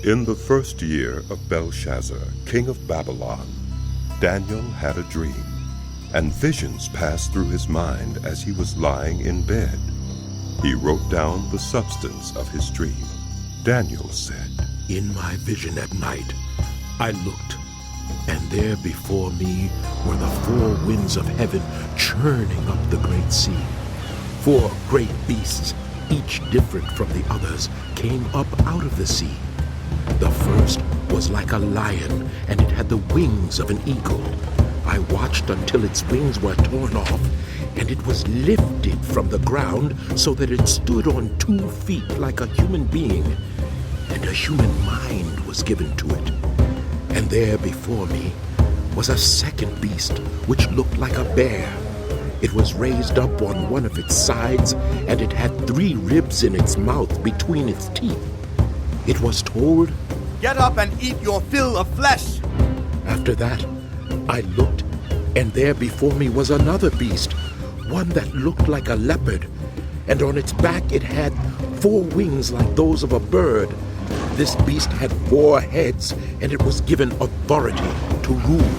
In the first year of Belshazzar, king of Babylon, Daniel had a dream, and visions passed through his mind as he was lying in bed. He wrote down the substance of his dream. Daniel said, "In my vision at night, I looked, and there before me were the four winds of heaven churning up the great sea. Four great beasts, each different from the others, came up out of the sea. The first was like a lion, and it had the wings of an eagle. I watched until its wings were torn off, and it was lifted from the ground so that it stood on 2 feet like a human being, and a human mind was given to it. And there before me was a second beast, which looked like a bear. It was raised up on one of its sides, and it had 3 ribs in its mouth between its teeth. It was told, 'Get up and eat your fill of flesh.' After that, I looked, and there before me was another beast, one that looked like a leopard, and on its back it had 4 wings like those of a bird. This beast had 4 heads, and it was given authority to rule.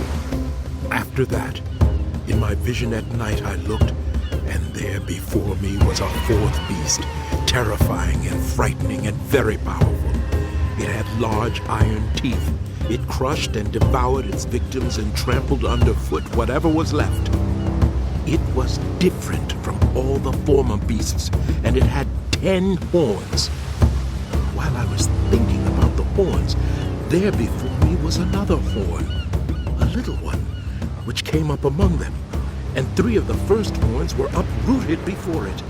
After that, in my vision at night I looked, and there before me was a 4th beast, terrifying and frightening and very powerful. It had large iron teeth. It crushed and devoured its victims and trampled underfoot whatever was left. It was different from all the former beasts, and it had 10 horns. While I was thinking about the horns, there before me was another horn, a little one, which came up among them, and 3 of the first horns were uprooted before it.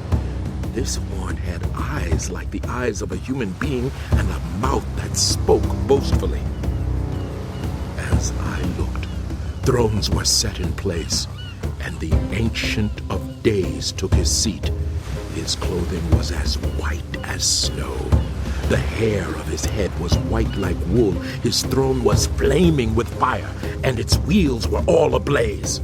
This horn had eyes like the eyes of a human being and a mouth that spoke boastfully. As I looked, thrones were set in place, and the Ancient of Days took his seat. His clothing was as white as snow. The hair of his head was white like wool. His throne was flaming with fire, and its wheels were all ablaze.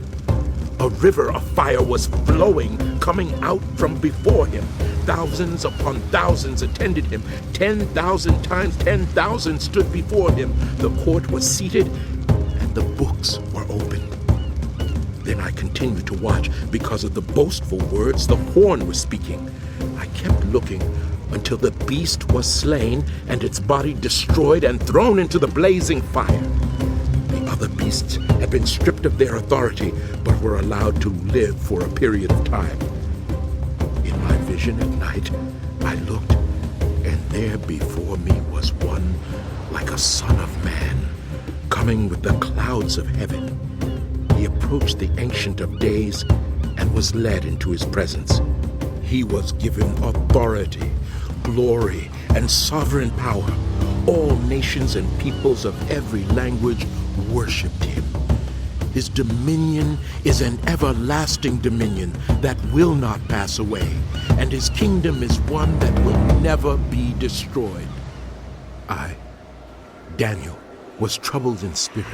A river of fire was flowing, coming out from before him. Thousands upon thousands attended him. 10,000 times 10,000 stood before him. The court was seated, and the books were opened. Then I continued to watch because of the boastful words the horn was speaking. I kept looking until the beast was slain and its body destroyed and thrown into the blazing fire. The other beasts had been stripped of their authority, but were allowed to live for a period of time. In my vision at night, I looked, and there before me was one like a son of man, coming with the clouds of heaven. He approached the Ancient of Days and was led into his presence. He was given authority, glory, and sovereign power. All nations and peoples of every language worshipped him. His dominion is an everlasting dominion that will not pass away, and his kingdom is one that will never be destroyed. I, Daniel, was troubled in spirit,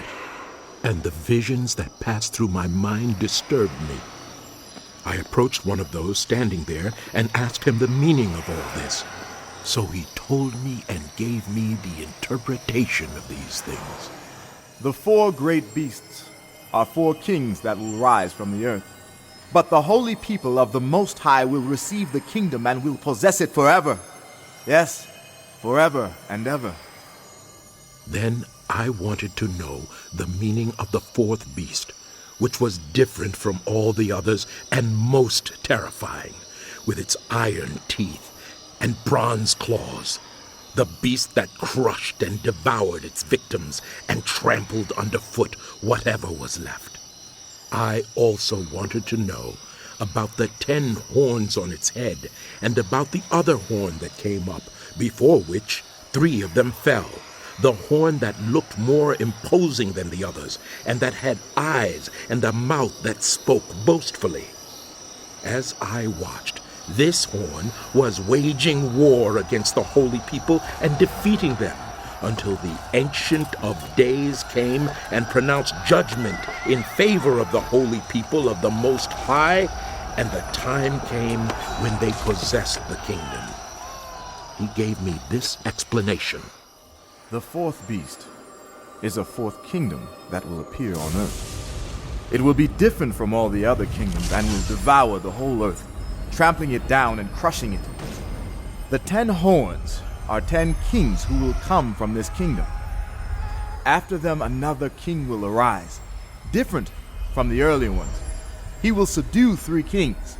and the visions that passed through my mind disturbed me. I approached one of those standing there and asked him the meaning of all this. So he told me and gave me the interpretation of these things. The 4 great beasts are 4 kings that will rise from the earth. But the holy people of the Most High will receive the kingdom and will possess it forever. Yes, forever and ever. Then I wanted to know the meaning of the 4th beast, which was different from all the others and most terrifying, with its iron teeth and bronze claws. The beast that crushed and devoured its victims and trampled underfoot whatever was left. I also wanted to know about the 10 horns on its head and about the other horn that came up, before which 3 of them fell. The horn that looked more imposing than the others, and that had eyes and a mouth that spoke boastfully. As I watched, this horn was waging war against the holy people and defeating them, until the Ancient of Days came and pronounced judgment in favor of the holy people of the Most High, and the time came when they possessed the kingdom. He gave me this explanation. The fourth beast is a fourth kingdom that will appear on earth. It will be different from all the other kingdoms and will devour the whole earth, trampling it down and crushing it. The 10 horns are 10 kings who will come from this kingdom. After them another king will arise, different from the earlier ones. He will subdue 3 kings.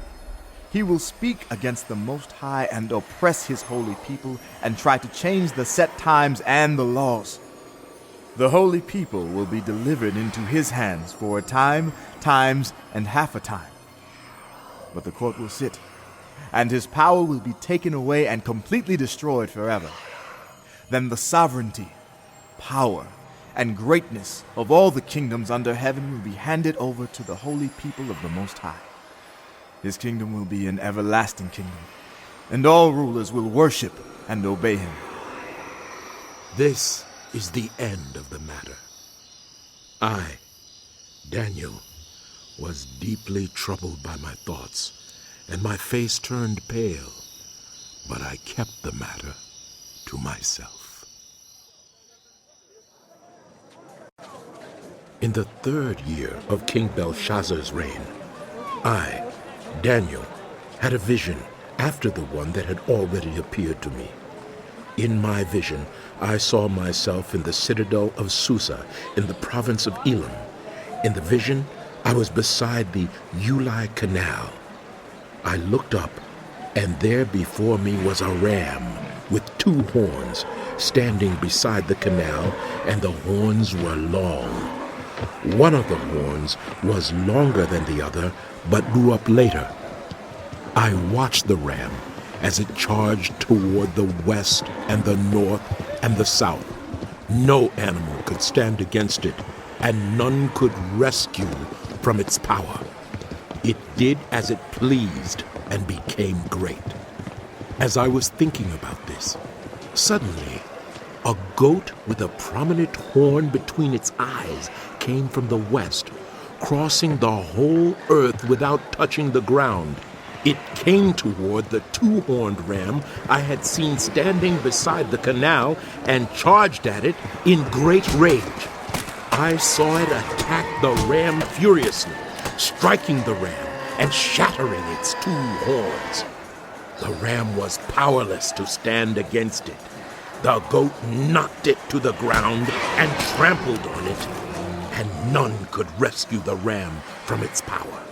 He will speak against the Most High and oppress his holy people and try to change the set times and the laws. The holy people will be delivered into his hands for a time, times, and half a time. But the court will sit, and his power will be taken away and completely destroyed forever. Then the sovereignty, power, and greatness of all the kingdoms under heaven will be handed over to the holy people of the Most High. His kingdom will be an everlasting kingdom, and all rulers will worship and obey him. This is the end of the matter. I, Daniel, was deeply troubled by my thoughts, and my face turned pale, but I kept the matter to myself. In the 3rd year of King Belshazzar's reign, I, Daniel, had a vision after the one that had already appeared to me. In my vision, I saw myself in the citadel of Susa in the province of Elam. In the vision, I was beside the Ulai Canal. I looked up, and there before me was a ram with 2 horns standing beside the canal, and the horns were long. One of the horns was longer than the other, but grew up later. I watched the ram as it charged toward the west and the north and the south. No animal could stand against it, and none could rescue from its power. It did as it pleased and became great. As I was thinking about this, suddenly a goat with a prominent horn between its eyes came from the west, crossing the whole earth without touching the ground. It came toward the 2-horned ram I had seen standing beside the canal and charged at it in great rage. I saw it attack the ram furiously, striking the ram and shattering its 2 horns. The ram was powerless to stand against it. The goat knocked it to the ground and trampled on it, and none could rescue the ram from its power.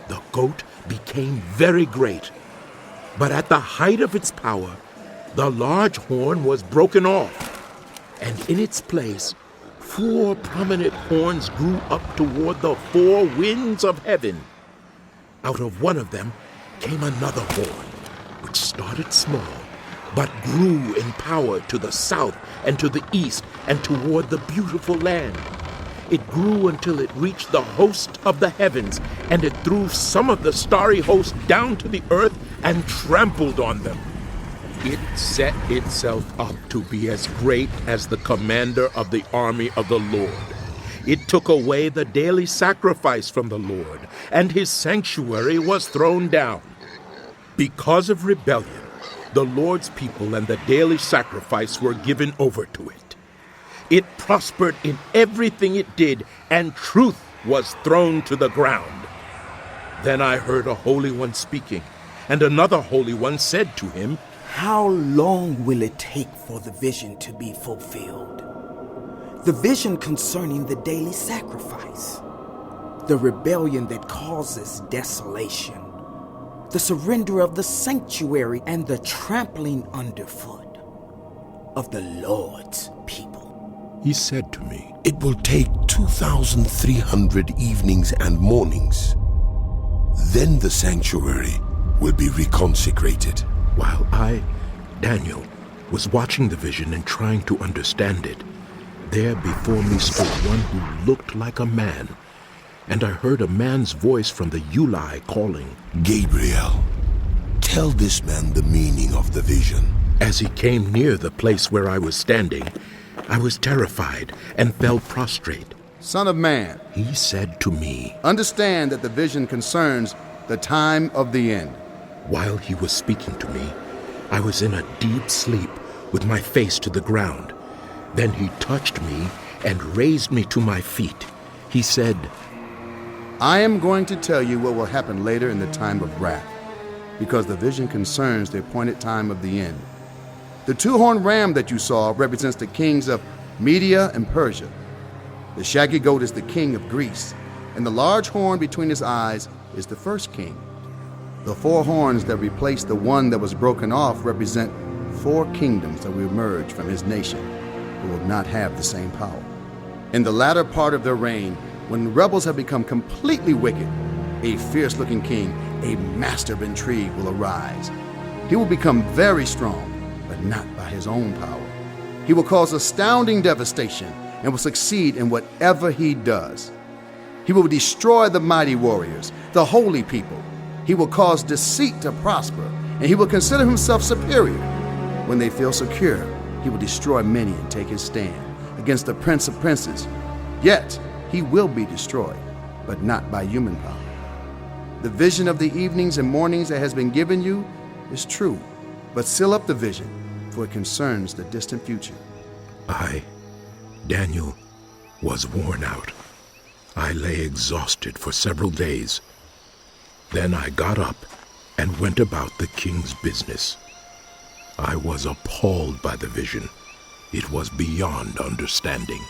The goat became very great, but at the height of its power, the large horn was broken off, and in its place, 4 prominent horns grew up toward the 4 winds of heaven. Out of one of them came another horn, which started small, but grew in power to the south and to the east and toward the beautiful land. It grew until it reached the host of the heavens, and it threw some of the starry host down to the earth and trampled on them. It set itself up to be as great as the commander of the army of the Lord. It took away the daily sacrifice from the Lord, and his sanctuary was thrown down. Because of rebellion, the Lord's people and the daily sacrifice were given over to it. It prospered in everything it did, and truth was thrown to the ground. Then I heard a Holy One speaking, and another Holy One said to him, "How long will it take for the vision to be fulfilled? The vision concerning the daily sacrifice, the rebellion that causes desolation, the surrender of the sanctuary, and the trampling underfoot of the Lord's people." He said to me, It will take 2,300 evenings and mornings. Then the sanctuary will be reconsecrated. while I, Daniel, was watching the vision and trying to understand it, there before me stood one who looked like a man, and I heard a man's voice from the Ulai calling, Gabriel, tell this man the meaning of the vision. As he came near the place where I was standing, I was terrified and fell prostrate. Son of man, He said to me, understand that the vision concerns the time of the end. while he was speaking to me, I was in a deep sleep with my face to the ground. Then he touched me and raised me to my feet. He said, I am going to tell you what will happen later in the time of wrath, because the vision concerns the appointed time of the end. The two-horned ram that you saw represents the kings of Media and Persia. The shaggy goat is the king of Greece, and the large horn between his eyes is the first king. The four horns that replace the one that was broken off represent four kingdoms that will emerge from his nation, who will not have the same power. In the latter part of their reign, when the rebels have become completely wicked, a fierce-looking king, a master of intrigue, will arise. He will become very strong, but not by his own power. He will cause astounding devastation and will succeed in whatever he does. He will destroy the mighty warriors, the holy people. He will cause deceit to prosper, and he will consider himself superior. When they feel secure, he will destroy many and take his stand against the Prince of Princes. Yet he will be destroyed, but not by human power. The vision of the evenings and mornings that has been given you is true, but seal up the vision, for it concerns the distant future. I, Daniel, was worn out. I lay exhausted for several days. Then I got up and went about the king's business. I was appalled by the vision. It was beyond understanding.